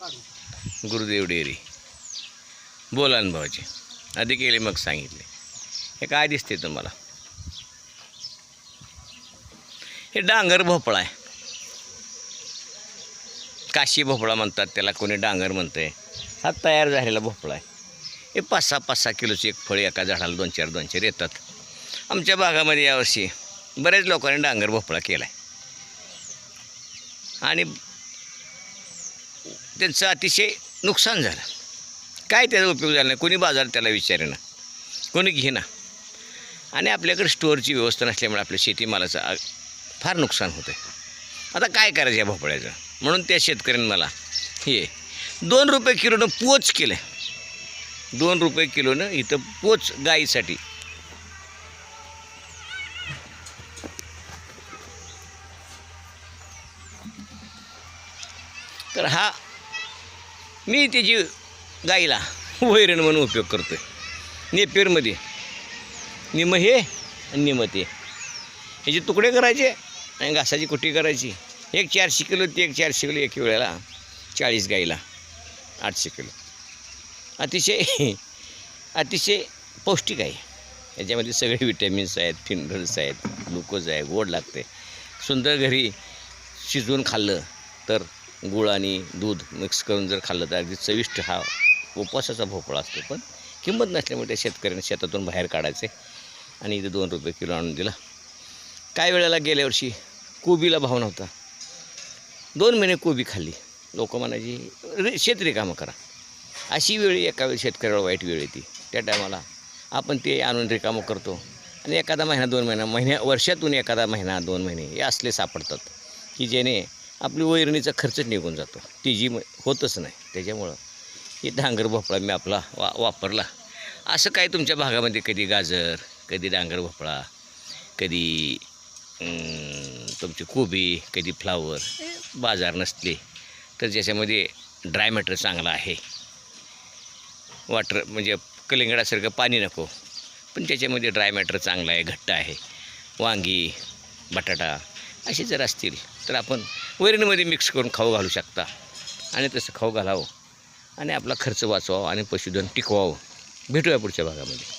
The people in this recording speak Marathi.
गुरुदेव डेअरी. बोला अनुभवाचे आधी केले मग सांगितले. हे काय दिसते तुम्हाला? हे डांगर भोपळा आहे. काशी भोपळा म्हणतात त्याला, कोणी डांगर म्हणतंय. हा तयार झालेला भोपळा आहे. हे 5-6 किलोचं एक फळ एका झाडाला 2-4 येतात. आमच्या भागामध्ये यावर्षी बऱ्याच लोकांनी डांगर भोपळा केला आहे आणि त्यांचं अतिशय नुकसान झालं. काय त्याचा उपयोग झाला नाही. कोणी बाजार त्याला विचारेना, कोणी घेना. आणि आपल्याकडे स्टोअरची व्यवस्था नसल्यामुळे आपल्या शेतीमालाचं फार नुकसान होतं आहे. आता काय करायचं या भोपळ्याचं? म्हणून त्या शेतकऱ्यांनी मला हे 2 रुपये किलोनं पोच केलं. 2 रुपये किलोनं इथं पोच गाईसाठी. तर हा मी त्याची गाईला वैरण म्हणून उपयोग करतो आहे. नेपेरमध्ये निम हे आणि निम ते ह्याचे तुकडे करायचे आणि घासाची कुट्टी करायची. एक 400 किलो ते एक 400 किलो एक वेळेला 40 गाईला 800 किलो. अतिशय पौष्टिक आहे. याच्यामध्ये सगळे विटॅमिन्स आहेत, फिनरल्स आहेत, ग्लुकोज आहे, गोड लागते. सुंदर घरी शिजवून खाल्लं तर गुळ आणि दूध मिक्स करून जर खाल्लं तर अगदी चविष्ट हा उपवासाचा भोपळा असतो. पण किंमत नसल्यामुळे त्या शेतकऱ्यांनी शेतातून बाहेर काढायचे आणि इथे 2 रुपये किलो आणून दिला. काय वेळेला गेल्या वर्षी कोबीला भाव नव्हता. 2 महिने कोबी खाल्ली. लोक म्हणायची शेत रिकामं करा. अशी वेळ एका वेळी शेतकऱ्याला वाईट वेळ येते. त्या टायमाला आपण ते आणून रिकामं करतो आणि एखादा महिना 2 महिना वर्षातून एखादा महिना 2 महिने हे असले सापडतात की ज्याने आपली वैरणीचा खर्च निघून जातो. ती जी होतच नाही. त्याच्यामुळं हे डांगर भोपळा मी आपला वापरला. असं काय तुमच्या भागामध्ये कधी गाजर, कधी डांगर भोपळा, कधी तुमची कोबी, कधी फ्लावर बाजार नसले तर ज्याच्यामध्ये ड्राय मॅटर चांगला आहे, वाटर म्हणजे कलिंगडासारखं पाणी नको पण त्याच्यामध्ये ड्राय मॅटर चांगला आहे, घट्ट आहे, वांगी, बटाटा असे जर असतील तर आपण वैरणीमध्ये मिक्स करून खाऊ घालू शकता. आणि तसं खाऊ घालावं आणि आपला खर्च वाचवावा आणि पशुधन टिकवावं. भेटूया पुढच्या भागामध्ये.